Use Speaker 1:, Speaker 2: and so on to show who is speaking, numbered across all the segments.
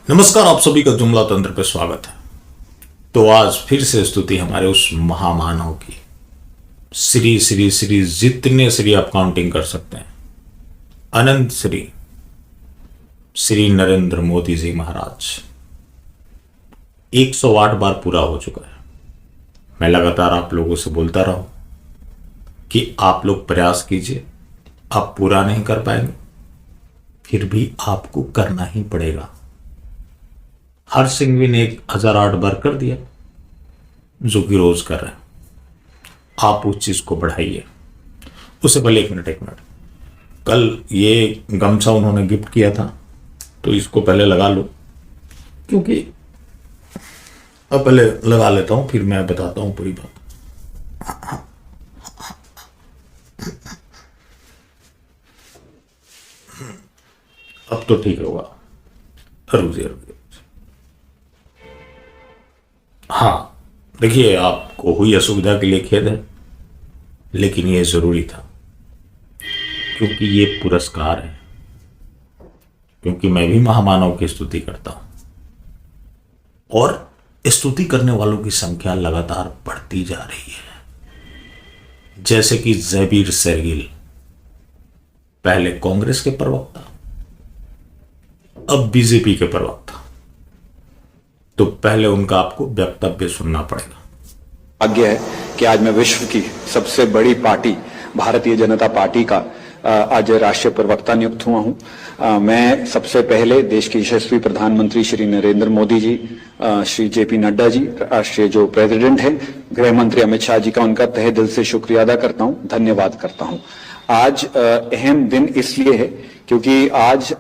Speaker 1: नमस्कार, आप सभी का जुमला तंत्र पे स्वागत है। तो आज फिर से स्तुति हमारे उस महामानव की। श्री श्री श्री जितने श्री आप काउंटिंग कर सकते हैं, अनंत श्री श्री नरेंद्र मोदी जी महाराज 108 बार पूरा हो चुका है। मैं लगातार आप लोगों से बोलता रहा हूं कि आप लोग प्रयास कीजिए। आप पूरा नहीं कर पाएंगे, फिर भी आपको करना ही पड़ेगा। हर सिंघवी ने 1008 बार कर दिया, जो कि रोज कर रहे हैं। आप उस चीज को बढ़ाइए। उससे पहले एक मिनट, कल ये गमछा उन्होंने गिफ्ट किया था, तो इसको पहले लगा लो, क्योंकि अब पहले लगा लेता हूं, फिर मैं बताता हूं पूरी बात। अब तो ठीक होगा। रुकिए। हाँ, देखिए, आपको हुई असुविधा के लिए खेद है, लेकिन यह जरूरी था, क्योंकि ये पुरस्कार है। क्योंकि मैं भी महामानव की स्तुति करता हूं, और स्तुति करने वालों की संख्या लगातार बढ़ती जा रही है। जैसे कि ज़बीर सरगिल, पहले कांग्रेस के प्रवक्ता, अब बीजेपी के प्रवक्ता। तो पहले उनका आपको वक्तव्य सुनना पड़ेगा।
Speaker 2: भाग्य है कि आज मैं विश्व की सबसे बड़ी पार्टी भारतीय जनता पार्टी का आज राष्ट्रीय प्रवक्ता नियुक्त हुआ हूं। मैं सबसे पहले देश के यशस्वी प्रधानमंत्री श्री नरेंद्र मोदी जी, श्री जेपी नड्डा जी, राष्ट्रीय जो प्रेसिडेंट हैं, गृह मंत्री अमित शाह जी का उनका तहे दिल से शुक्रिया अदा करता हूं, धन्यवाद करता हूं। आज अहम दिन इसलिए है क्योंकि आज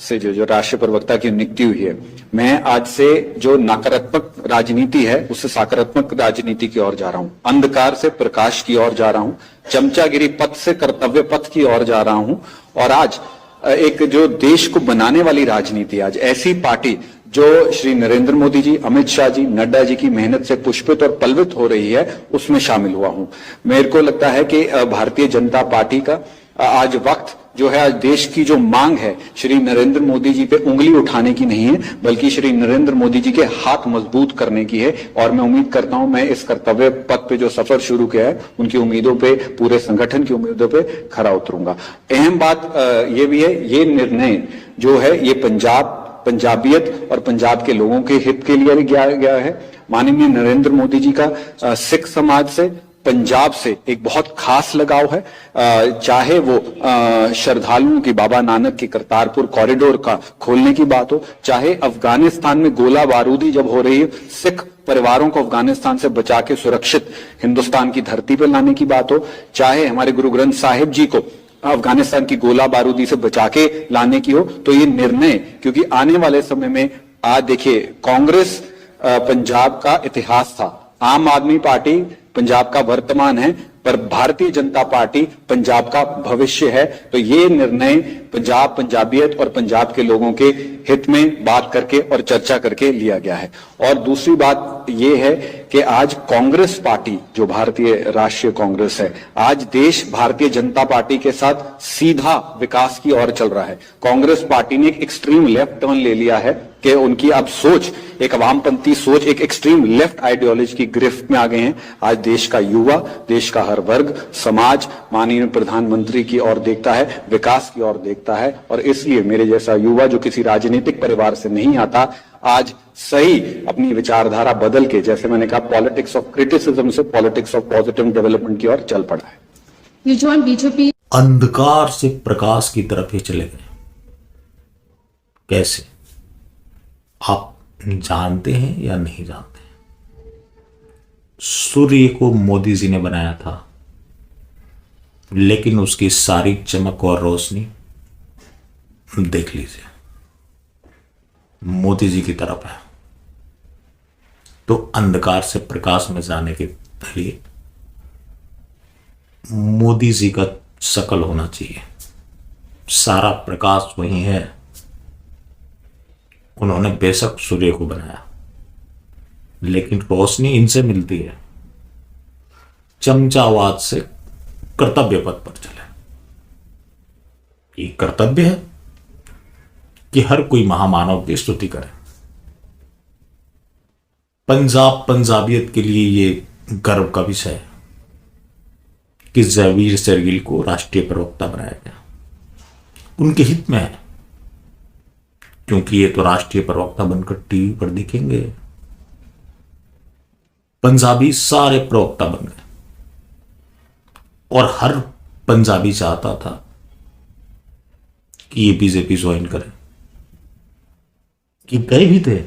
Speaker 2: से जो राष्ट्रीय प्रवक्ता की नियुक्ति हुई है, मैं आज से जो नकारात्मक राजनीति है उससे सकारात्मक राजनीति की ओर जा रहा हूं, अंधकार से प्रकाश की ओर जा रहा हूं, चमचागिरी पथ से कर्तव्य पथ की ओर जा रहा हूं। और आज एक जो देश को बनाने वाली राजनीति, आज ऐसी पार्टी जो श्री नरेंद्र मोदी जी, अमित शाह जी, नड्डा जी की मेहनत से पुष्पित और पल्वित हो रही है, उसमें शामिल हुआ हूं। मेरे को लगता है कि भारतीय जनता पार्टी का आज वक्त जो है, आज देश की जो मांग है, श्री नरेंद्र मोदी जी पे उंगली उठाने की नहीं है, बल्कि श्री नरेंद्र मोदी जी के हाथ मजबूत करने की है। और मैं उम्मीद करता हूं, मैं इस कर्तव्य पथ पे जो सफर शुरू किया है, उनकी उम्मीदों पे, पूरे संगठन की उम्मीदों पे खरा उतरूंगा। अहम बात ये भी है, ये निर्णय जो है, ये पंजाबियत और पंजाब के लोगों के हित के लिए किया गया है। माननीय नरेंद्र मोदी जी का सिख समाज से, पंजाब से एक बहुत खास लगाव है। चाहे वो श्रद्धालुओं की, बाबा नानक की करतारपुर कॉरिडोर का खोलने की बात हो, चाहे अफगानिस्तान में गोला बारूदी जब हो रही है, सिख परिवारों को अफगानिस्तान से बचा के सुरक्षित हिंदुस्तान की धरती पर लाने की बात हो, चाहे हमारे गुरु ग्रंथ साहिब जी को अफगानिस्तान की गोला बारूदी से बचा के लाने की हो, तो ये निर्णय, क्योंकि आने वाले समय में आज देखिए, कांग्रेस पंजाब का इतिहास था, आम आदमी पार्टी पंजाब का वर्तमान है, पर भारतीय जनता पार्टी पंजाब का भविष्य है। तो ये निर्णय पंजाब, पंजाबियत और पंजाब के लोगों के हित में बात करके और चर्चा करके लिया गया है। और दूसरी बात ये है कि आज कांग्रेस पार्टी, जो भारतीय राष्ट्रीय कांग्रेस है, आज देश भारतीय जनता पार्टी के साथ सीधा विकास की ओर चल रहा है। कांग्रेस पार्टी ने एक एक्सट्रीम लेफ्ट टर्न ले लिया है कि उनकी अब सोच, एक अवामपंथी सोच, एक एक्सट्रीम लेफ्ट आइडियोलॉजी की गिरफ्त में आ गए हैं। आज देश का युवा, देश का हर वर्ग, समाज माननीय प्रधानमंत्री की ओर देखता है, विकास की ओर देखता है। और इसलिए मेरे जैसा युवा, जो किसी राजनीतिक परिवार से नहीं आता, आज सही अपनी विचारधारा बदल के, जैसे मैंने कहा, पॉलिटिक्स ऑफ क्रिटिसिज्म से पॉलिटिक्स ऑफ पॉजिटिव डेवलपमेंट की ओर चल पड़ा है।
Speaker 3: You joined BJP.
Speaker 1: अंधकार से प्रकाश की तरफ ही चले गए। कैसे, आप जानते हैं या नहीं जानते? सूर्य को मोदी जी ने बनाया था, लेकिन उसकी सारी चमक और रोशनी देख लीजिए, मोदी जी की तरफ है। तो अंधकार से प्रकाश में जाने के लिए मोदी जी का शकल होना चाहिए। सारा प्रकाश वही है। उन्होंने बेशक सूर्य को बनाया, लेकिन रोशनी इनसे मिलती है। चमचावाद से कर्तव्य पथ पर चले। ये कर्तव्य है कि हर कोई महामानव की स्तुति करे। पंजाब पंजाबियत के लिए ये गर्व का विषय है कि ज़ैवीर शेरगिल को राष्ट्रीय प्रवक्ता बनाया गया। उनके हित में है, क्योंकि ये तो राष्ट्रीय प्रवक्ता बनकर टीवी पर दिखेंगे। पंजाबी सारे प्रवक्ता बन गए और हर पंजाबी चाहता था कि ये बीजेपी ज्वाइन करे, कि गए भी थे,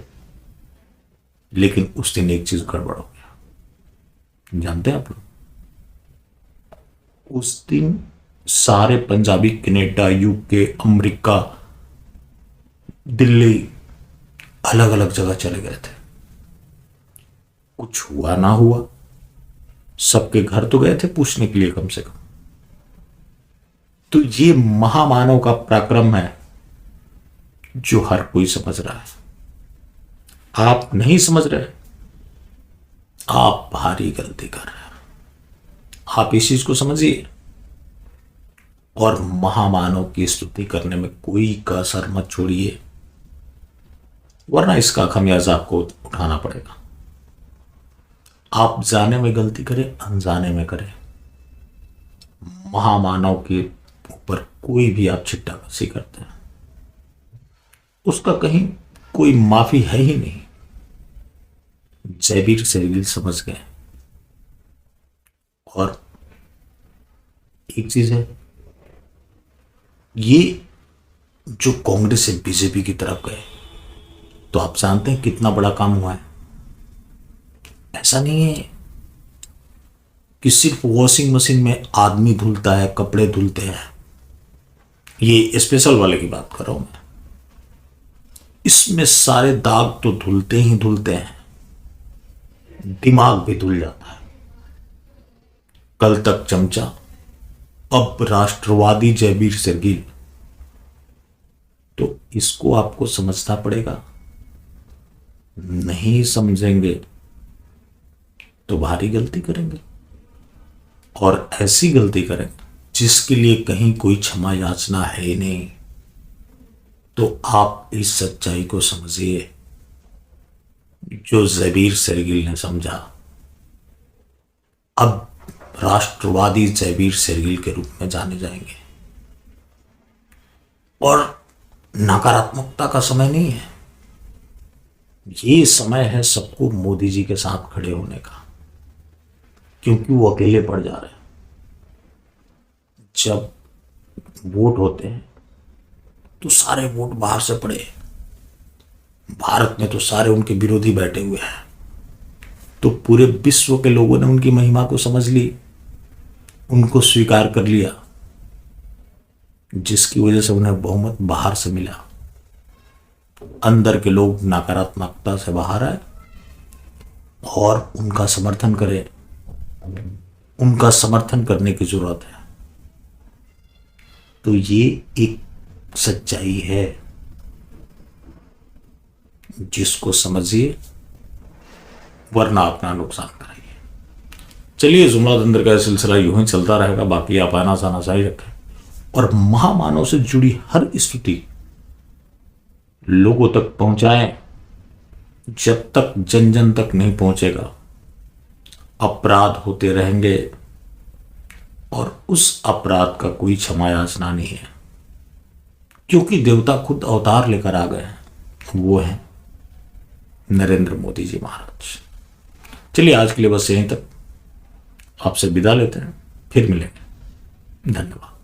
Speaker 1: लेकिन उस दिन एक चीज गड़बड़ हो गया। जानते हैं आप लोग, उस दिन सारे Punjabi Canada, UK, America, Delhi, अलग अलग जगह चले गए थे। कुछ हुआ ना हुआ, सबके घर तो गए थे पूछने के लिए कम से कम। तो ये महामानव का पराक्रम है जो हर कोई समझ रहा है। आप नहीं समझ रहे, आप भारी गलती कर रहे हैं। आप इस चीज को समझिए और महामानव की स्तुति करने में कोई कसर मत छोड़िए, वरना इसका खमियाजा आपको उठाना पड़ेगा। आप जाने में गलती करें, अनजाने में करें, महामानव के ऊपर कोई भी आप छिट्टाकसी करते हैं, उसका कहीं कोई माफी है ही नहीं। ज़ैवीर शेरगिल समझ गए। और एक चीज है, ये जो कांग्रेस से बीजेपी की तरफ गए, तो आप जानते हैं कितना बड़ा काम हुआ है। ऐसा नहीं है कि सिर्फ वॉशिंग मशीन में आदमी धुलता है, कपड़े धुलते हैं। ये स्पेशल वाले की बात कर रहा हूं मैं। इसमें सारे दाग तो धुलते ही धुलते हैं, दिमाग भी धुल जाता है। कल तक चमचा, अब राष्ट्रवादी ज़ैवीर शेरगिल। तो इसको आपको समझना पड़ेगा। नहीं समझेंगे तो भारी गलती करेंगे, और ऐसी गलती करेंगे जिसके लिए कहीं कोई क्षमा याचना है ही नहीं। तो आप इस सच्चाई को समझिए जो ज़ैवीर शेरगिल ने समझा। अब राष्ट्रवादी ज़ैवीर शेरगिल के रूप में जाने जाएंगे। और नकारात्मकता का समय नहीं है, ये समय है सबको मोदी जी के साथ खड़े होने का, क्योंकि वो अकेले पड़ जा रहे हैं। जब वोट होते हैं तो सारे वोट बाहर से पड़े, भारत में तो सारे उनके विरोधी बैठे हुए हैं। तो पूरे विश्व के लोगों ने उनकी महिमा को समझ ली, उनको स्वीकार कर लिया, जिसकी वजह से उन्हें बहुमत बाहर से मिला। अंदर के लोग नकारात्मकता से बाहर आए और उनका समर्थन करें। उनका समर्थन करने की जरूरत है। तो ये एक सच्चाई है, जिसको समझिए, वरना अपना नुकसान कराइए। चलिए, जुमला दंदर का सिलसिला यूं ही चलता रहेगा। बाकी आप आना जाना जारी रखें और महामानव से जुड़ी हर स्तुति लोगों तक पहुंचाएं। जब तक जन जन तक नहीं पहुंचेगा, अपराध होते रहेंगे और उस अपराध का कोई क्षमा याचना नहीं है, क्योंकि देवता खुद अवतार लेकर आ गए हैं। वो हैं नरेंद्र मोदी जी महाराज। चलिए, आज के लिए बस यहीं तक। आपसे विदा लेते हैं, फिर मिलेंगे। धन्यवाद।